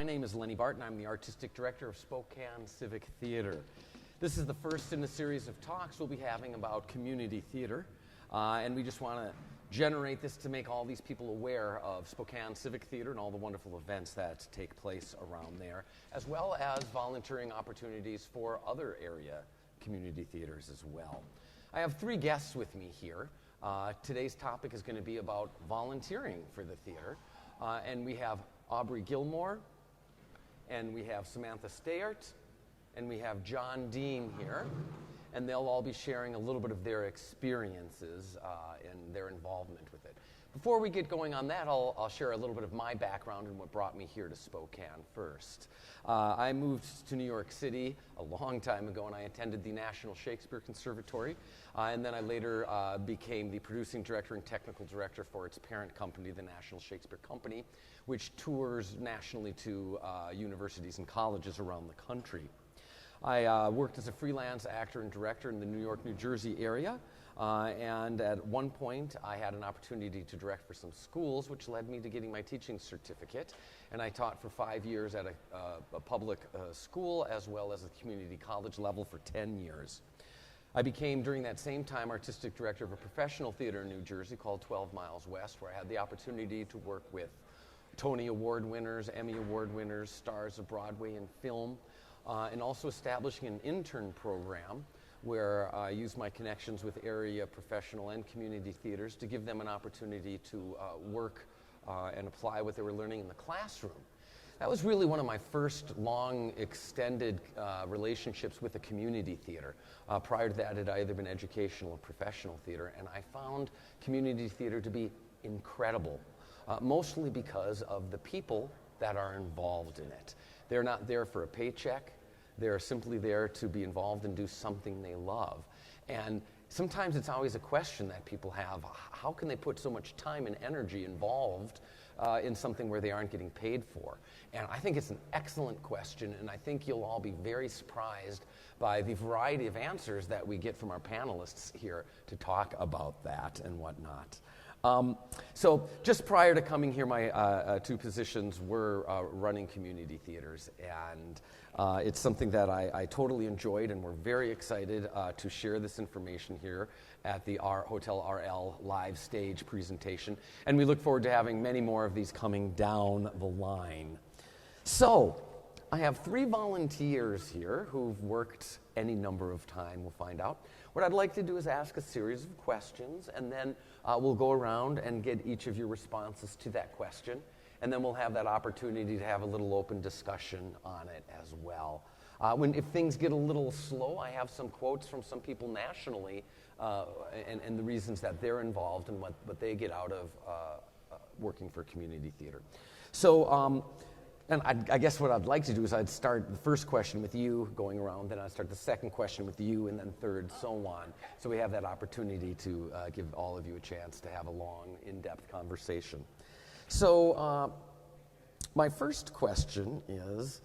My name is Lenny Bart, and I'm the Artistic Director of Spokane Civic Theatre. This is the first in a series of talks we'll be having about community theater, and we just want to generate this to make all these people aware of Spokane Civic Theatre and all the wonderful events that take place around there, as well as volunteering opportunities for other area community theaters as well. I have three guests with me here. Today's topic is going to be about volunteering for the theater, and we have Aubrey Gilmore, and we have Samantha Stayart, and we have John Dean here, and they'll all be sharing a little bit of their experiences and their involvement with it. Before we get going on that, I'll share a little bit of my background and what brought me here to Spokane first. I moved to New York City a long time ago, and I attended the National Shakespeare Conservatory, and then I later became the producing director and technical director for its parent company, the National Shakespeare Company, which tours nationally to universities and colleges around the country. I worked as a freelance actor and director in the New York, New Jersey area, and at one point I had an opportunity to direct for some schools, which led me to getting my teaching certificate, and I taught for 5 years at a public school as well as a community college level for 10 years. I became, during that same time, artistic director of a professional theater in New Jersey called 12 Miles West, where I had the opportunity to work with Tony Award winners, Emmy Award winners, stars of Broadway and film, and also establishing an intern program where I used my connections with area professional and community theaters to give them an opportunity to work and apply what they were learning in the classroom. That was really one of my first long, extended relationships with a community theater. Prior to that, it had either been educational or professional theater, and I found community theater to be incredible, mostly because of the people that are involved in it. They're not there for a paycheck. They're simply there to be involved and do something they love. And sometimes it's always a question that people have: how can they put so much time and energy involved in something where they aren't getting paid for? And I think it's an excellent question, and I think you'll all be very surprised by the variety of answers that we get from our panelists here to talk about that and whatnot. So just prior to coming here, my two positions were running community theaters, and it's something that I totally enjoyed, and we're very excited to share this information here at the Hotel RL live stage presentation, and we look forward to having many more of these coming down the line. So I have three volunteers here who've worked any number of time, we'll find out. What I'd like to do is ask a series of questions, and then we'll go around and get each of your responses to that question, and then we'll have that opportunity to have a little open discussion on it as well. If things get a little slow, I have some quotes from some people nationally and the reasons that they're involved and what they get out of working for community theater. So, and I guess what I'd like to do is I'd start the first question with you going around, then I'd start the second question with you, and then third, so on. So we have that opportunity to give all of you a chance to have a long, in-depth conversation. So my first question is,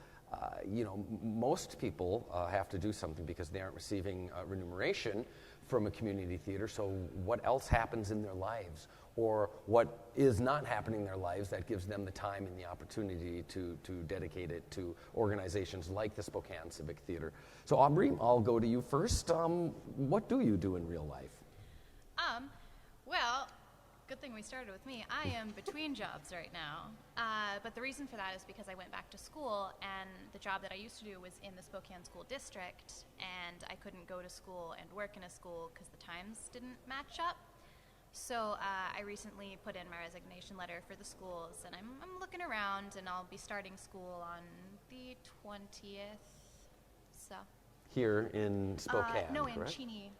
most people have to do something because they aren't receiving remuneration from a community theater, so what else happens in their lives? Or what is not happening in their lives that gives them the time and the opportunity to dedicate it to organizations like the Spokane Civic Theatre. So Aubrey, I'll go to you first. What do you do in real life? Well, good thing we started with me. I am between jobs right now, but the reason for that is because I went back to school, and the job that I used to do was in the Spokane School District, and I couldn't go to school and work in a school because the times didn't match up. So I recently put in my resignation letter for the schools, and I'm looking around, and I'll be starting school on the 20th. So here in Spokane, no, correct? In Cheney,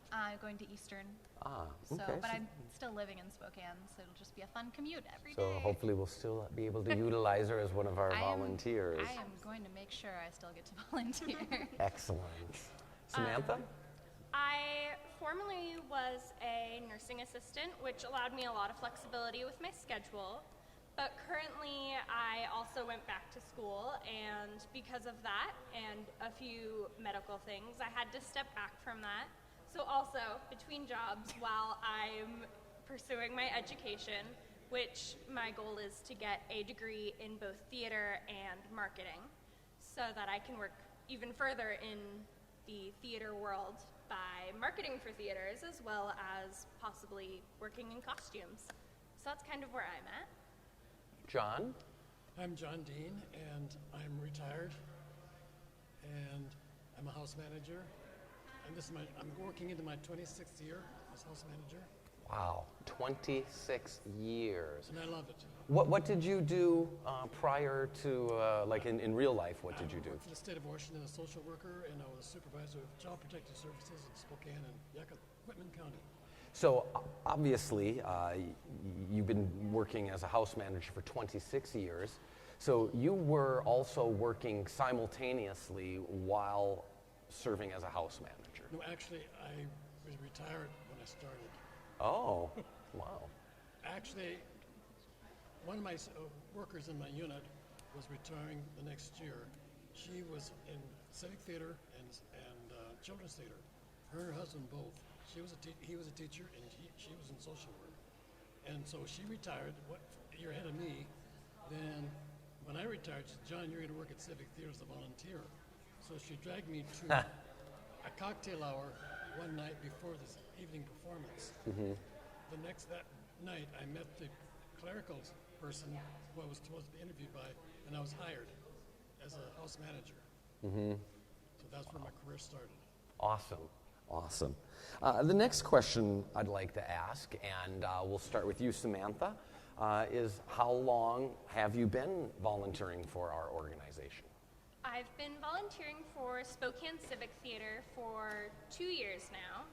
going to Eastern. Okay. So, but I'm still living in Spokane, so it'll just be a fun commute every day. So hopefully we'll still be able to utilize her as one of our volunteers. I am going to make sure I still get to volunteer. Excellent. Samantha? I formerly was a nursing assistant, which allowed me a lot of flexibility with my schedule. But currently, I also went back to school, and because of that and a few medical things, I had to step back from that. So also, between jobs, while I'm pursuing my education, which my goal is to get a degree in both theater and marketing so that I can work even further in the theater world by marketing for theaters as well as possibly working in costumes. So that's kind of where I'm at. John? I'm John Dean, and I'm retired, and I'm a house manager. And I'm working into my 26th year as house manager. Wow, 26 years. And I love it. What did you do prior to, like in real life, what did you do? I worked for the state of Washington as a social worker, and I was supervisor of child protective services in Spokane and Whitman County. So obviously, you've been working as a house manager for 26 years. So you were also working simultaneously while serving as a house manager. No, actually, I was retired when I started. Oh, wow. Actually, one of my workers in my unit was retiring the next year. She was in Civic Theatre and Children's Theatre. Her and her husband both. He was a teacher, and she was in social work. And so she retired a year ahead of me. Then when I retired, she said, John, you're going to work at Civic Theatre as a volunteer. So she dragged me to a cocktail hour one night before this evening performance. Mm-hmm. That night, I met the clerical person who I was supposed to be interviewed by, and I was hired as a house manager. Mm-hmm. So that's where my career started. Awesome. Awesome. The next question I'd like to ask, and we'll start with you, Samantha, is how long have you been volunteering for our organization? I've been volunteering for Spokane Civic Theatre for 2 years now,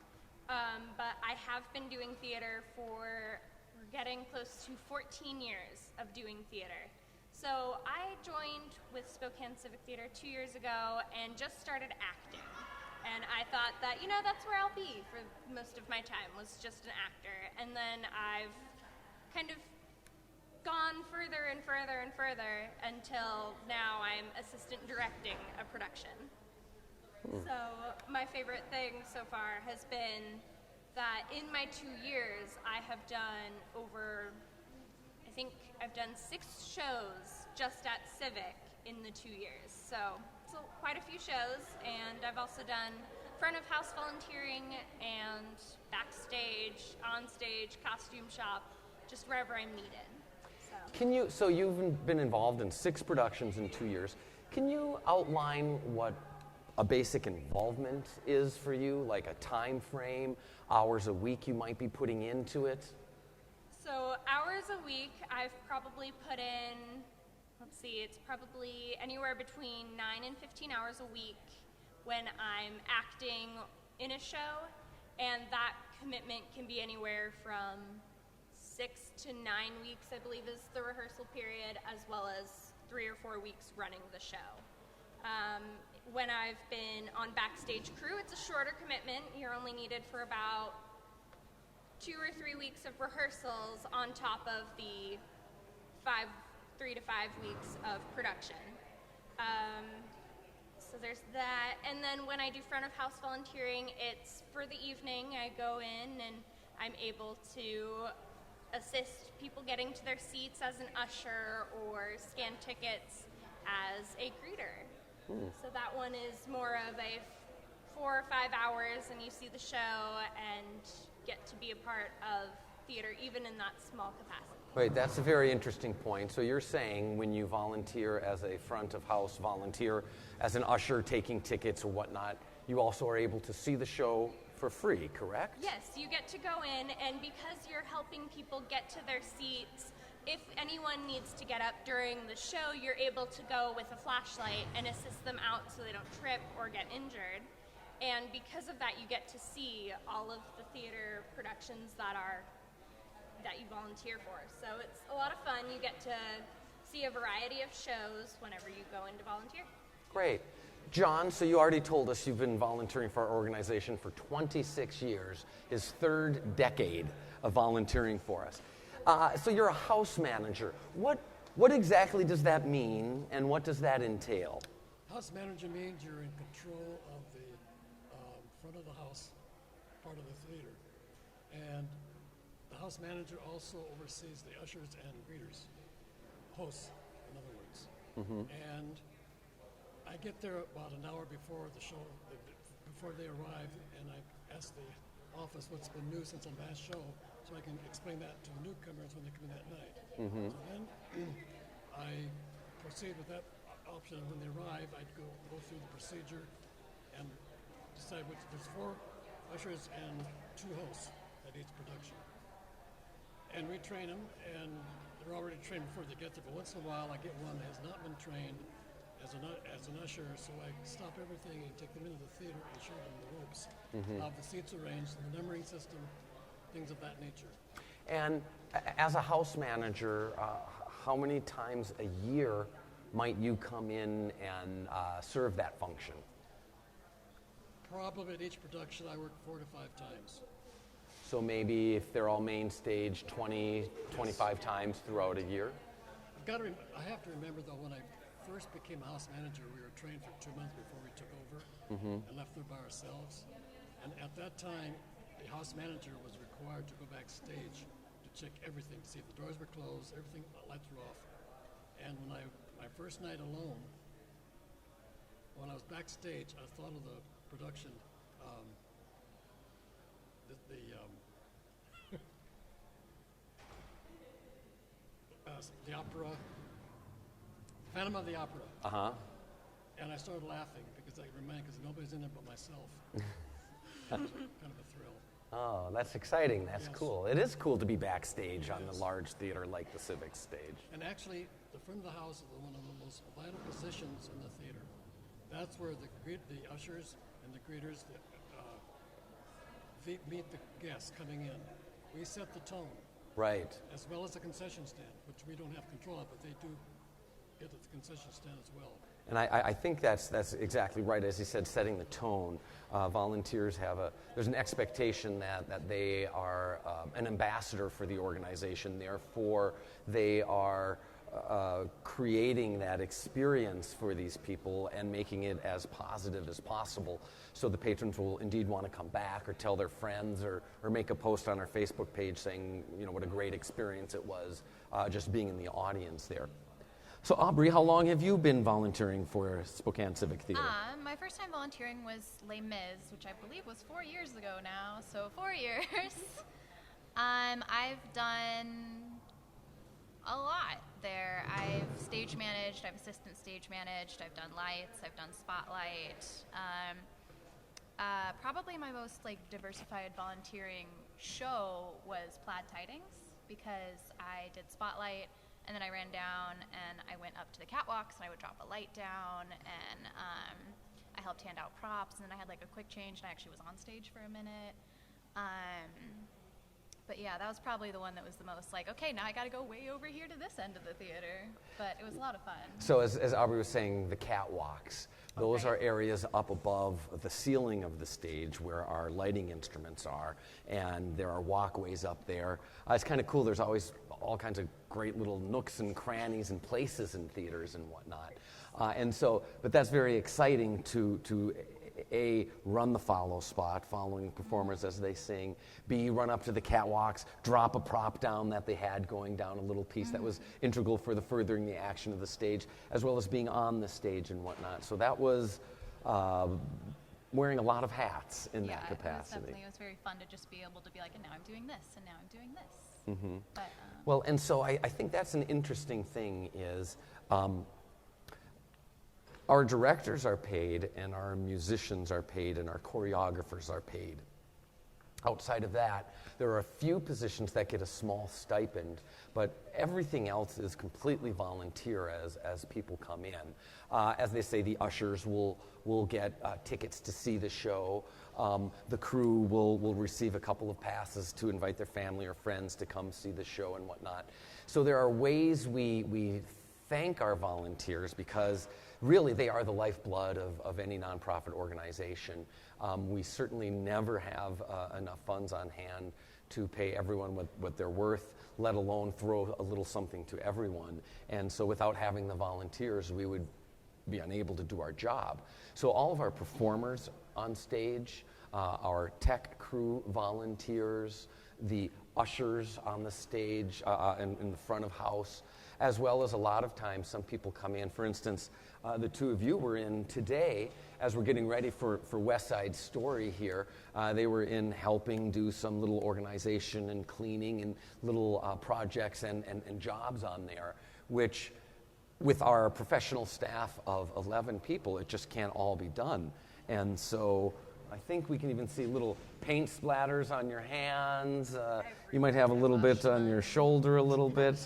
but I have been doing theater we're getting close to 14 years of doing theater. So I joined with Spokane Civic Theatre 2 years ago and just started acting. And I thought that, that's where I'll be for most of my time, was just an actor. And then I've kind of gone further and further and further until now I'm assistant directing a production. So my favorite thing so far has been that in my 2 years I have done I think I've done 6 shows just at Civic in the 2 years. So quite a few shows, and I've also done front of house volunteering and backstage, on stage, costume shop, just wherever I'm needed. So you've been involved in 6 productions in 2 years. Can you outline what a basic involvement is for you, like a time frame, hours a week you might be putting into it? So hours a week, I've probably put in, it's probably anywhere between 9 and 15 hours a week when I'm acting in a show, and that commitment can be anywhere from 6 to 9 weeks, I believe, is the rehearsal period, as well as 3 or 4 weeks running the show. When I've been on backstage crew, it's a shorter commitment. You're only needed for about 2 or 3 weeks of rehearsals on top of the 3 to 5 weeks of production. So there's that. And then when I do front of house volunteering, it's for the evening. I go in and I'm able to assist people getting to their seats as an usher or scan tickets as a greeter. So that one is more of a 4 or 5 hours, and you see the show and get to be a part of theater even in that small capacity. Right, that's a very interesting point. So you're saying when you volunteer as a front of house volunteer, as an usher taking tickets or whatnot, you also are able to see the show for free, correct? Yes, you get to go in, and because you're helping people get to their seats, if anyone needs to get up during the show, you're able to go with a flashlight and assist them out so they don't trip or get injured. And because of that, you get to see all of the theater productions that you volunteer for. So it's a lot of fun. You get to see a variety of shows whenever you go in to volunteer. Great. John, so you already told us you've been volunteering for our organization for 26 years, his 3rd decade of volunteering for us. So you're a house manager. What exactly does that mean, and what does that entail? House manager means you're in control of the front of the house, part of the theater. And the house manager also oversees the ushers and greeters, hosts, in other words. And I get there about an hour before the show, before they arrive, and I ask the office what's been new since our last show, so I can explain that to the newcomers when they come in that night. So then I proceed with that option, and when they arrive, I'd go through the procedure and decide which. There's 4 ushers and 2 hosts at each production. And we train them, and they're already trained before they get there, but once in a while I get one that has not been trained as an usher, so I stop everything and take them into the theater and show them the ropes, how the seats arranged, the numbering system, things of that nature. And as a house manager, how many times a year might you come in and serve that function? Probably at each production I work 4 to 5 times. So maybe if they're all main stage, 20, 25 times throughout a year? I have to remember though, when I first became a house manager, we were trained for 2 months before we took over and left there by ourselves. And at that time, the house manager was required to go backstage to check everything, to see if the doors were closed, everything, the lights were off. And when my first night alone, when I was backstage, I thought of the production, the opera, Phantom of the Opera. And I started laughing because nobody's in it but myself. It was kind of a thrill. Oh, that's exciting. That's Yes. cool. It is cool to be backstage on the Yes. large theater like the Civic stage. And actually, the front of the house is one of the most vital positions in the theater. That's where the ushers and the greeters meet the guests coming in. We set the tone, Right. as well as the concession stand, which we don't have control of, but they do get at the concession stand as well. And I think that's exactly right. As he said, setting the tone. Volunteers there's an expectation that they are an ambassador for the organization. Therefore, they are creating that experience for these people and making it as positive as possible. So the patrons will indeed want to come back or tell their friends or make a post on our Facebook page saying, what a great experience it was just being in the audience there. So Aubrey, how long have you been volunteering for Spokane Civic Theatre? My first time volunteering was Les Mis, which I believe was 4 years ago now, so 4 years. I've done a lot there. I've stage managed, I've assistant stage managed, I've done lights, I've done spotlight. Probably my most diversified volunteering show was Plaid Tidings, because I did spotlight, and then I ran down and I went up to the catwalks and I would drop a light down, and I helped hand out props, and then I had a quick change and I actually was on stage for a minute. But yeah, that was probably the one that was the most okay, now I got to go way over here to this end of the theater. But it was a lot of fun. So as Aubrey was saying, the catwalks, those Okay. are areas up above the ceiling of the stage where our lighting instruments are, and there are walkways up there. It's kind of cool. There's always all kinds of great little nooks and crannies and places in theaters and whatnot. But that's very exciting to run the follow spot, following performers as they sing, B, run up to the catwalks, drop a prop down that they had going down a little piece that was integral for the furthering the action of the stage, as well as being on the stage and whatnot. So that was wearing a lot of hats in that capacity. It was very fun to just be able to be and now I'm doing this, and now I'm doing this. But, Well, and so I think that's an interesting thing is our directors are paid, and our musicians are paid, and our choreographers are paid. Outside of that, there are a few positions that get a small stipend, but everything else is completely volunteer as people come in. As they say, the ushers will get tickets to see the show. The crew will receive a couple of passes to invite their family or friends to come see the show and whatnot. So there are ways we thank our volunteers, because really they are the lifeblood of any nonprofit organization. We certainly never have enough funds on hand to pay everyone what they're worth, let alone throw a little something to everyone. And so without having the volunteers, we would be unable to do our job. So all of our performers on stage, our tech crew volunteers, the ushers on the stage in the front of house, as well as a lot of times some people come in. For instance, the two of you were in today as we're getting ready for West Side Story here. They were in helping do some little organization and cleaning and little projects and jobs on there, which with our professional staff of 11 people, it just can't all be done. And so I think we can even see little paint splatters on your hands. You might have a little bit on your shoulder a little bit.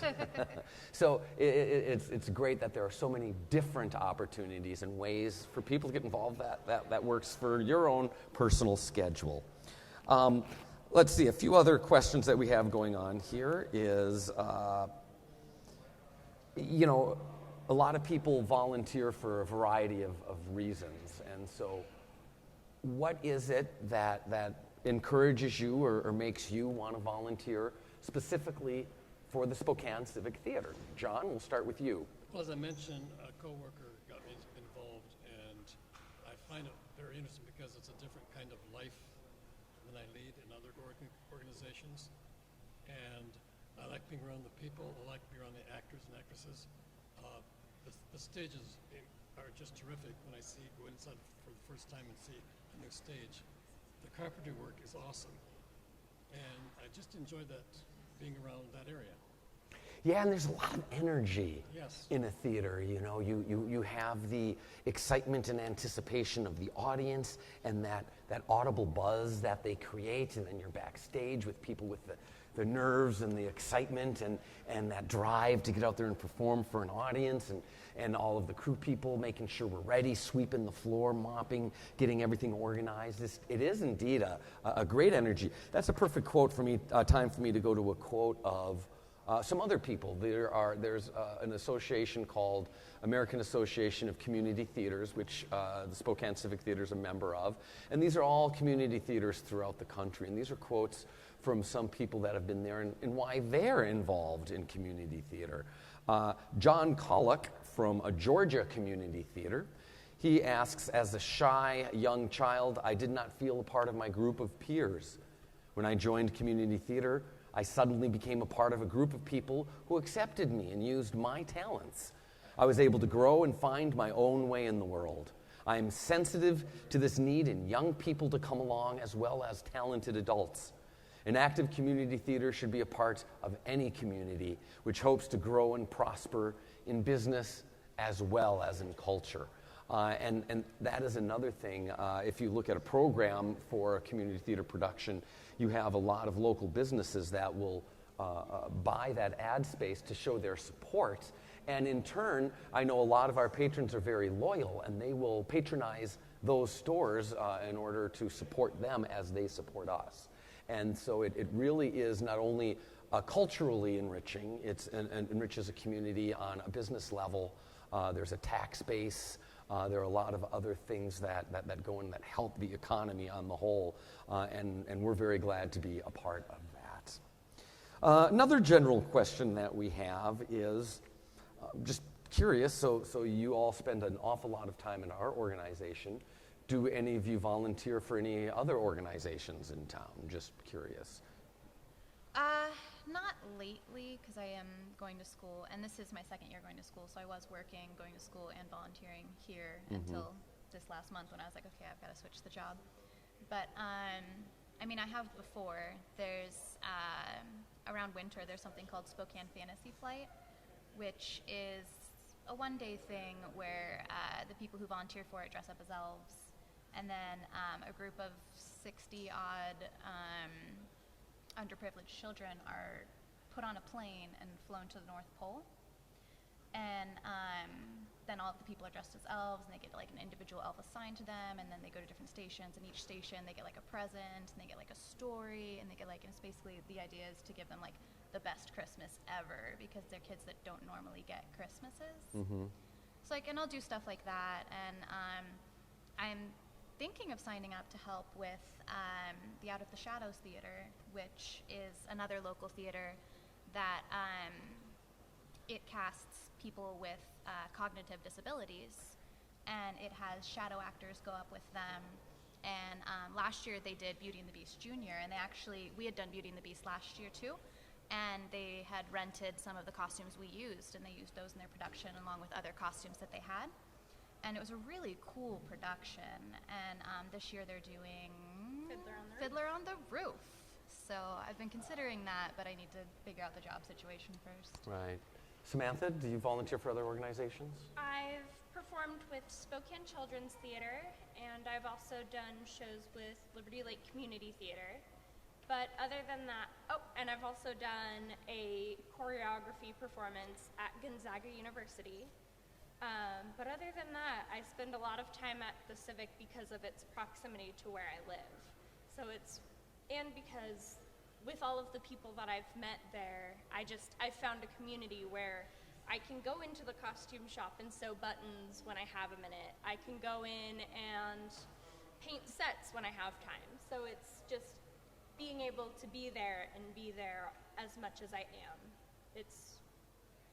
So it's great that there are so many different opportunities and ways for people to get involved that works for your own personal schedule. Let's see, a few other questions that we have going on here is, a lot of people volunteer for a variety of reasons. And so what is it that encourages you or makes you want to volunteer specifically for the Spokane Civic Theatre? John, we'll start with you. Well, as I mentioned, a coworker got me involved, and I find it very interesting because it's a different kind of life than I lead in other organizations. And I like being around the people. I like being around the actors and actresses. The stages are just terrific when I go inside for the first time and see a new stage. The carpentry work is awesome. And I just enjoy that, being around that area. Yeah, and there's a lot of energy Yes. in a theater. You have the excitement and anticipation of the audience and that audible buzz that they create, and then you're backstage with people with the nerves and the excitement and that drive to get out there and perform for an audience, and all of the crew people making sure we're ready, sweeping the floor, mopping, getting everything organized. It is indeed a great energy. That's a perfect quote for me, time for me to go to a quote of some other people. There's an association called American Association of Community Theaters, which the Spokane Civic Theatre is a member of. And these are all community theaters throughout the country. And these are quotes from some people that have been there and why they're involved in community theater. John Collick from a Georgia community theater. He asks, as a shy young child, I did not feel a part of my group of peers. When I joined community theater, I suddenly became a part of a group of people who accepted me and used my talents. I was able to grow and find my own way in the world. I am sensitive to this need in young people to come along as well as talented adults. An active community theater should be a part of any community which hopes to grow and prosper in business as well as in culture. And that is another thing. If you look at a program for a community theater production, you have a lot of local businesses that will buy that ad space to show their support. And in turn, I know a lot of our patrons are very loyal, and they will patronize those stores in order to support them as they support us. And so it really is not only culturally enriching, it enriches a community on a business level. There's a tax base. There are a lot of other things that go in that help the economy on the whole, and we're very glad to be a part of that. Another general question that we have is, just curious, so you all spend an awful lot of time in our organization. Do any of you volunteer for any other organizations in town? Just curious. Not lately, because I am going to school, and this is my second year going to school, so I was working, going to school, and volunteering here until this last month when I was like, okay, I've got to switch the job. But, I have before. There's, around winter, there's something called Spokane Fantasy Flight, which is a one-day thing where the people who volunteer for it dress up as elves, and then a group of 60-odd underprivileged children are put on a plane and flown to the North Pole. And then all of the people are dressed as elves, and they get like an individual elf assigned to them, and then they go to different stations, and each station they get like a present, and they get like a story, and they get like, and it's basically, the idea is to give them like the best Christmas ever, because they're kids that don't normally get Christmases. So like, and I'll do stuff like that, and I'm thinking of signing up to help with the Out of the Shadows Theater, which is another local theater that it casts people with cognitive disabilities, and it has shadow actors go up with them And last year they did Beauty and the Beast Junior, and we had done Beauty and the Beast last year too, and they had rented some of the costumes we used, and they used those in their production along with other costumes that they had. And it was a really cool production. And this year they're doing Fiddler on the Roof. So I've been considering that, but I need to figure out the job situation first. Right. Samantha, do you volunteer for other organizations? I've performed with Spokane Children's Theatre, and I've also done shows with Liberty Lake Community Theatre. But other than that, and I've also done a choreography performance at Gonzaga University. But other than that, I spend a lot of time at the Civic because of its proximity to where I live. And because with all of the people that I've met there, I found a community where I can go into the costume shop and sew buttons when I have a minute. I can go in and paint sets when I have time. So it's just being able to be there and be there as much as I am. It's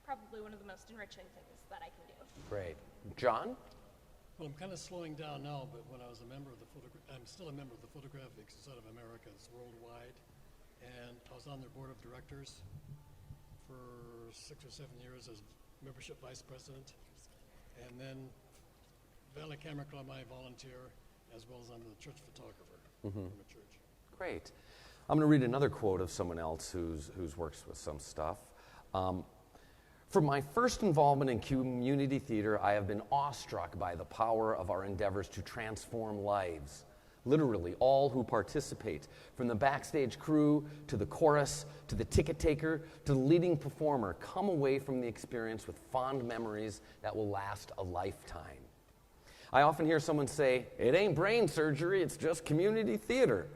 probably one of the most enriching things that I can do. Great. John? Well, I'm kind of slowing down now, but when I was a member of I'm still a member of the Photographic Society of America. It's worldwide. And I was on their board of directors for 6 or 7 years as membership vice president. And then Valley Camera Club, I volunteer, as well as I'm the church photographer from a church. Great. I'm going to read another quote of someone else who's works with some stuff. From my first involvement in community theater, I have been awestruck by the power of our endeavors to transform lives. Literally, all who participate, from the backstage crew, to the chorus, to the ticket taker, to the leading performer, come away from the experience with fond memories that will last a lifetime. I often hear someone say, "It ain't brain surgery, it's just community theater,"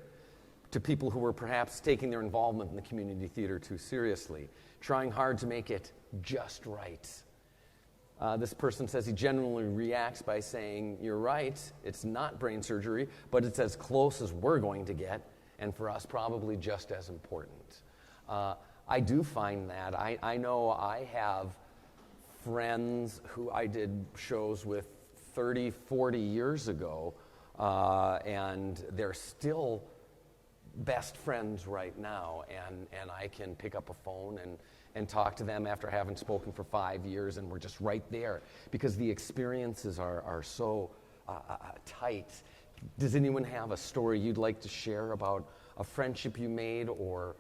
to people who were perhaps taking their involvement in the community theater too seriously, trying hard to make it just right. This person says he generally reacts by saying, "You're right, it's not brain surgery, but it's as close as we're going to get, and for us probably just as important." I do find that. I know I have friends who I did shows with 30, 40 years ago, and they're still best friends right now, and I can pick up a phone and talk to them after having spoken for 5 years, and we're just right there because the experiences are so tight. Does anyone have a story you'd like to share about a friendship you made or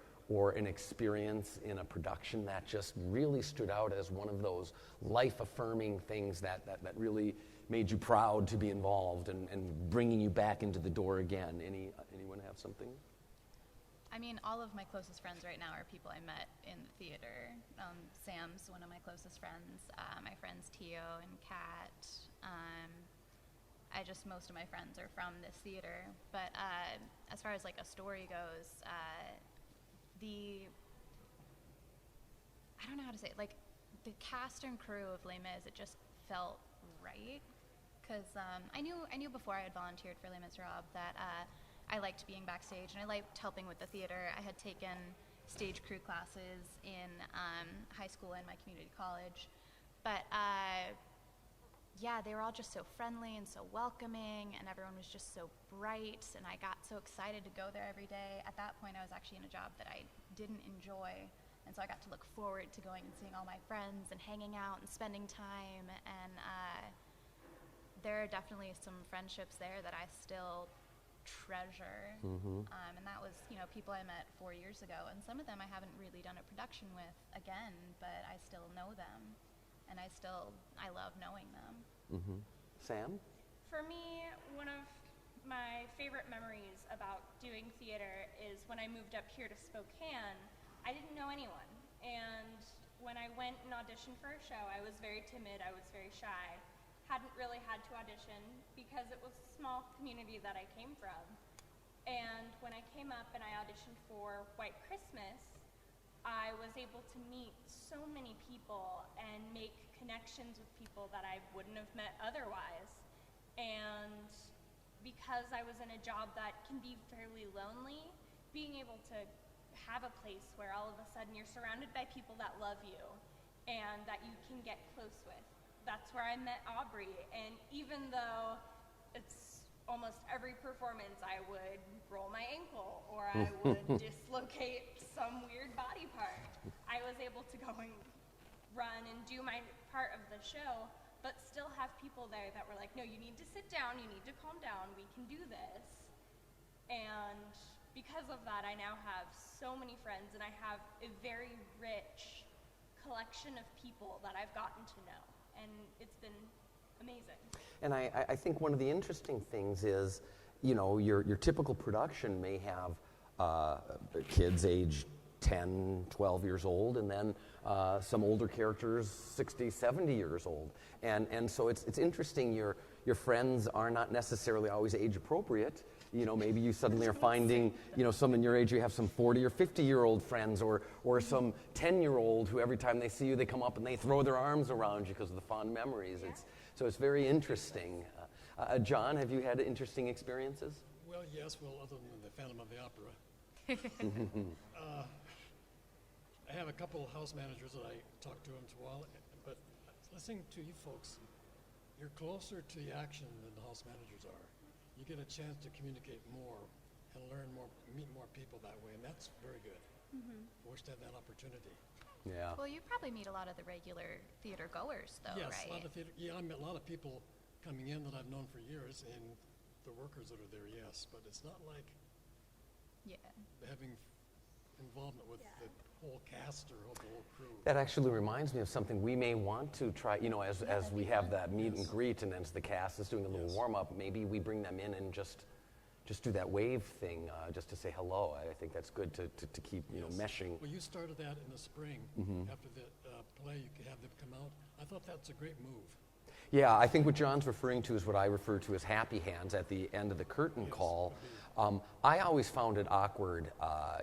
an experience in a production that just really stood out as one of those life-affirming things that really made you proud to be involved and bringing you back into the door again? Anyone have something? I mean, all of my closest friends right now are people I met in the theater. Sam's one of my closest friends. My friends Tio and Kat. Most of my friends are from this theater. But as far as like a story goes, I don't know how to say it. Like the cast and crew of Les Mis, it just felt right. Because I knew before I had volunteered for Les Miserables that I liked being backstage and I liked helping with the theater. I had taken stage crew classes in high school and my community college. But they were all just so friendly and so welcoming, and everyone was just so bright, and I got so excited to go there every day. At that point, I was actually in a job that I didn't enjoy, and so I got to look forward to going and seeing all my friends and hanging out and spending time, and there are definitely some friendships there that I still treasure. And that was, people I met 4 years ago, and some of them I haven't really done a production with again, but I still know them, and I love knowing them. Sam? For me, one of my favorite memories about doing theater is when I moved up here to Spokane. I didn't know anyone, and when I went and auditioned for a show, I was very timid, I was very shy. Hadn't really had to audition because it was a small community that I came from. And when I came up and I auditioned for White Christmas, I was able to meet so many people and make connections with people that I wouldn't have met otherwise. And because I was in a job that can be fairly lonely, being able to have a place where all of a sudden you're surrounded by people that love you and that you can get close with. That's where I met Aubrey, and even though it's almost every performance I would roll my ankle or I would dislocate some weird body part. I was able to go and run and do my part of the show, but still have people there that were like, no, you need to sit down, you need to calm down, we can do this. And because of that, I now have so many friends, and I have a very rich collection of people that I've gotten to know, and it's been amazing. And I think one of the interesting things is, you know, your typical production may have kids age 10, 12 years old, and then some older characters 60, 70 years old. And so it's interesting, your friends are not necessarily always age appropriate. You know, maybe you suddenly are finding, you know, some in your age, you have some 40 or 50-year-old friends, or some 10-year-old who every time they see you, they come up and they throw their arms around you because of the fond memories. Yeah. So it's very interesting. John, have you had interesting experiences? Well, yes. Well, other than the Phantom of the Opera. I have a couple of house managers that I talk to once in a while, but listening to you folks, you're closer to the action than the house managers are. You get a chance to communicate more and learn more, meet more people that way, and that's very good. I wish to have that opportunity. Yeah. Well, you probably meet a lot of the regular theater goers, though, Yes, right? a lot of theater. Yeah, I met a lot of people coming in that I've known for years, and the workers that are there, yes, but it's not like Yeah. having involvement with the whole cast or the whole crew. That actually reminds me of something we may want to try, you know, as we have that meet and greet, and as the cast is doing a little warm-up, maybe we bring them in and just do that wave thing, just to say hello. I think that's good to keep, you know, meshing. Well, you started that in the spring after the play. You could have them come out. I thought that's a great move. Yeah, I think what John's referring to is what I refer to as happy hands at the end of the curtain call. I always found it awkward,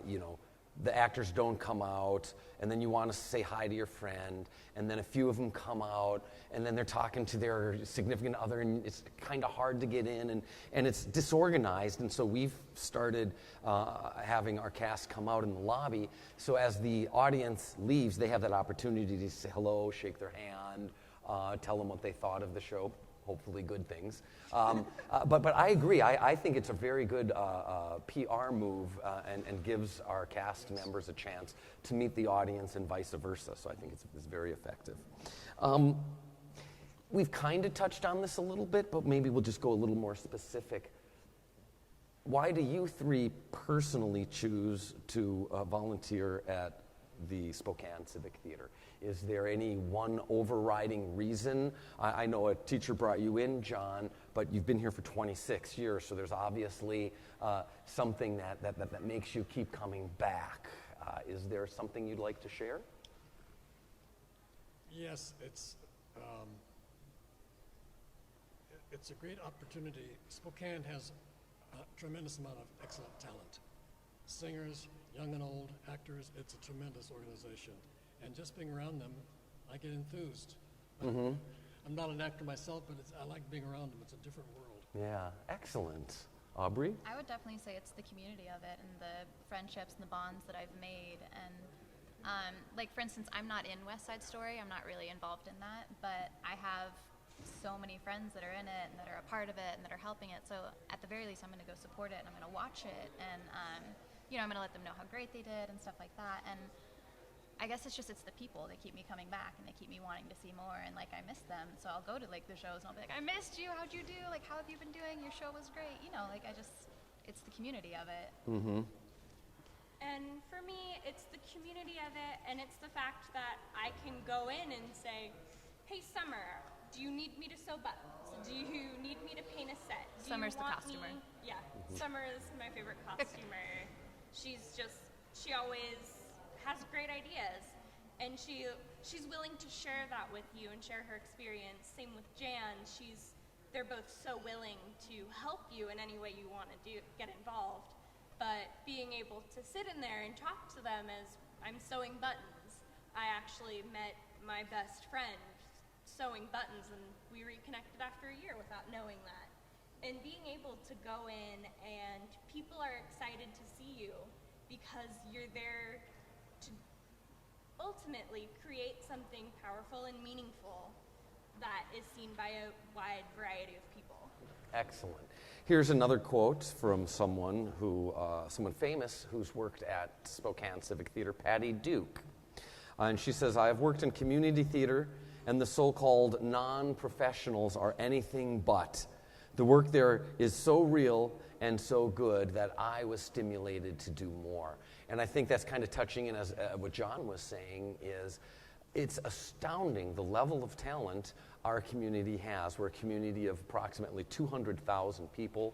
you know, the actors don't come out, and then you want to say hi to your friend, and then a few of them come out, and then they're talking to their significant other, and it's kind of hard to get in, and it's disorganized, and so we've started having our cast come out in the lobby, so as the audience leaves, they have that opportunity to say hello, shake their hand, tell them what they thought of the show, hopefully good things. But I agree. I think it's a very good PR move and gives our cast members a chance to meet the audience and vice versa. So I think it's very effective. We've kind of touched on this a little bit, but maybe we'll just go a little more specific. Why do you three personally choose to volunteer at the Spokane Civic Theatre? Is there any one overriding reason? I know a teacher brought you in, John, but you've been here for 26 years, so there's obviously something that makes you keep coming back. Is there something you'd like to share? Yes, it's a great opportunity. Spokane has a tremendous amount of excellent talent. Singers, young and old, actors, it's a tremendous organization. And just being around them, I get enthused. I'm not an actor myself, but I like being around them. It's a different world. Yeah, excellent. Aubrey? I would definitely say it's the community of it and the friendships and the bonds that I've made. And like, for instance, I'm not in West Side Story. I'm not really involved in that. But I have so many friends that are in it and that are a part of it and that are helping it. So at the very least, I'm going to go support it and I'm going to watch it. And, you know, I'm going to let them know how great they did and stuff like that. And I guess it's the people that keep me coming back and they keep me wanting to see more, and like I miss them, so I'll go to like the shows and I'll be like, I missed you, how'd you do, like how have you been doing, your show was great, you know, like it's the community of it. And for me, it's the community of it, and it's the fact that I can go in and say, hey Summer, do you need me to sew buttons? Do you need me to paint a set? Summer's the costumer. Yeah, Summer is my favorite costumer. She always has great ideas, and she's willing to share that with you and share her experience. Same with Jan. They're both so willing to help you in any way you want to get involved. But being able to sit in there and talk to them as I'm sewing buttons. I actually met my best friend sewing buttons, and we reconnected after a year without knowing that. And being able to go in and people are excited to see you because you're there to ultimately create something powerful and meaningful that is seen by a wide variety of people. Excellent. Here's another quote from someone famous who's worked at Spokane Civic Theatre, Patty Duke. And she says, I have worked in community theater, and the so-called non-professionals are anything but. The work there is so real and so good that I was stimulated to do more. And I think that's kind of touching, and as what John was saying is, it's astounding the level of talent our community has. We're a community of approximately 200,000 people.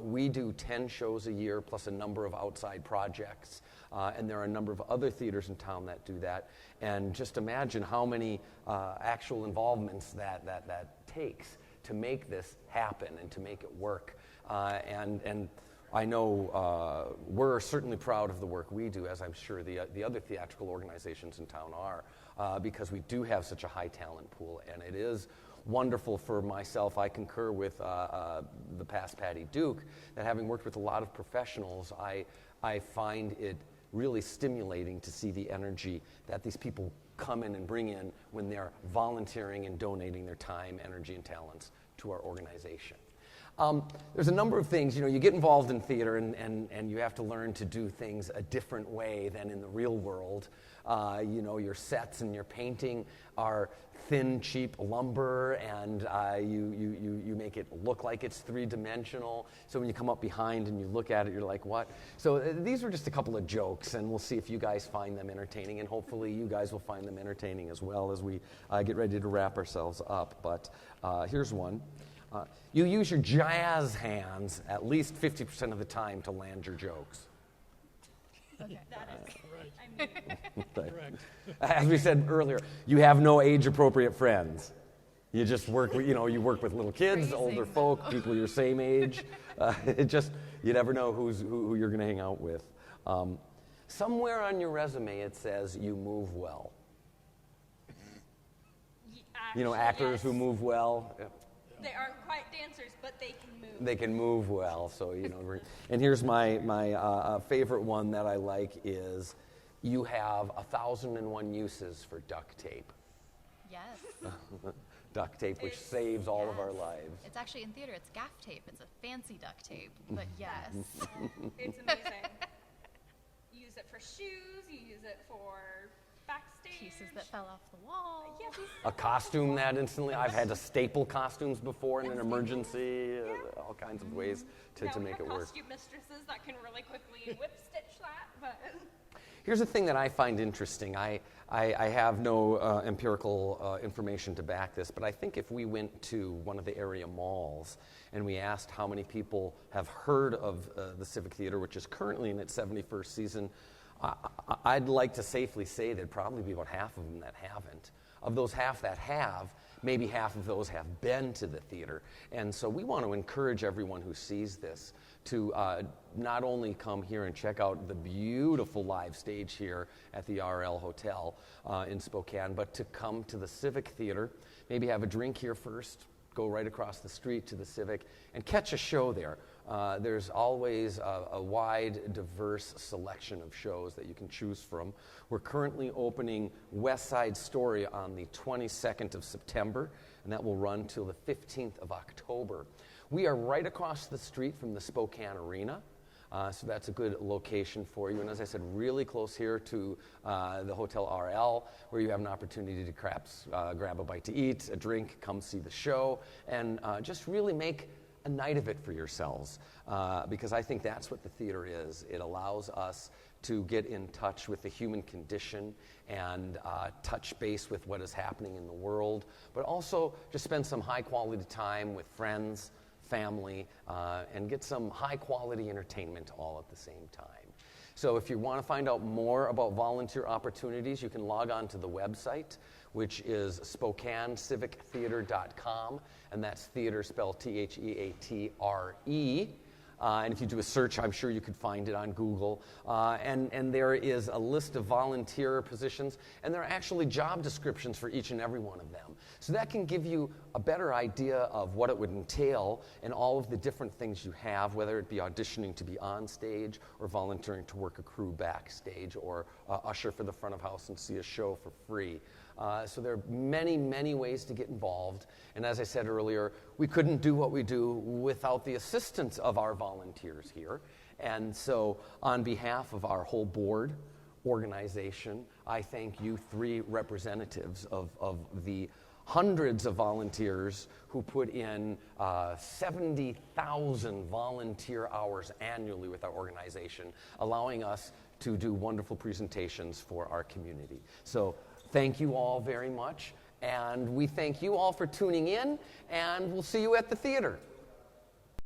We do 10 shows a year plus a number of outside projects, and there are a number of other theaters in town that do that. And just imagine how many actual involvements that takes to make this happen and to make it work. And I know we're certainly proud of the work we do, as I'm sure the other theatrical organizations in town are, because we do have such a high talent pool, and it is wonderful for myself. I concur with the past Patty Duke, that having worked with a lot of professionals, I find it really stimulating to see the energy that these people come in and bring in when they're volunteering and donating their time, energy, and talents to our organization. There's a number of things, you get involved in theater and you have to learn to do things a different way than in the real world. Your sets and your painting are thin, cheap lumber, and you make it look like it's three-dimensional. So when you come up behind and you look at it, you're like, what? So these were just a couple of jokes, and we'll see if you guys find them entertaining, and hopefully you guys will find them entertaining as well as we get ready to wrap ourselves up. But here's one. You use your jazz hands at least 50% of the time to land your jokes. Okay. That is Right. Correct. As we said earlier, you have no age-appropriate friends. You just work with, you work with little kids, older folk, people your same age. You never know who you're going to hang out with. Somewhere on your resume it says you move well. Actors yes. who move well. Yeah. They aren't quite dancers, but they can move. They can move well, so And here's my favorite one that I like is, you have 1,001 uses for duct tape. Yes. Duct tape, which saves all of our lives. It's actually in theater, it's gaff tape. It's a fancy duct tape, but yes. It's amazing. You use it for shoes. You use it for backstage. Pieces that fell off the wall. Yeah, A costume that instantly, I've had to staple costumes before in an emergency, all kinds of ways to make it work. Costume mistresses that can really quickly whip stitch that, but... Here's a thing that I find interesting. I have no empirical information to back this, but I think if we went to one of the area malls and we asked how many people have heard of the Civic Theater, which is currently in its 71st season, I'd like to safely say there'd probably be about half of them that haven't. Of those half that have, maybe half of those have been to the theater. And so we want to encourage everyone who sees this to not only come here and check out the beautiful live stage here at the RL Hotel in Spokane, but to come to the Civic Theater, maybe have a drink here first, go right across the street to the Civic, and catch a show there. There's always a wide, diverse selection of shows that you can choose from. We're currently opening West Side Story on the 22nd of September, and that will run till the 15th of October. We are right across the street from the Spokane Arena, so that's a good location for you. And as I said, really close here to the Hotel RL, where you have an opportunity to perhaps grab a bite to eat, a drink, come see the show, and just really make a night of it for yourselves, because I think that's what the theater is. It allows us to get in touch with the human condition and touch base with what is happening in the world, but also just spend some high-quality time with friends, family, and get some high-quality entertainment all at the same time. So if you want to find out more about volunteer opportunities, you can log on to the website, which is SpokaneCivicTheatre.com, and that's theater spelled Theatre. And if you do a search, I'm sure you could find it on Google. And there is a list of volunteer positions, and there are actually job descriptions for each and every one of them. So that can give you a better idea of what it would entail and all of the different things you have, whether it be auditioning to be on stage or volunteering to work a crew backstage or usher for the front of house and see a show for free. So there are many, many ways to get involved. And as I said earlier, we couldn't do what we do without the assistance of our volunteers here. And so on behalf of our whole board, organization, I thank you three representatives of the hundreds of volunteers who put in 70,000 volunteer hours annually with our organization, allowing us to do wonderful presentations for our community. So thank you all very much, and we thank you all for tuning in, and we'll see you at the theater.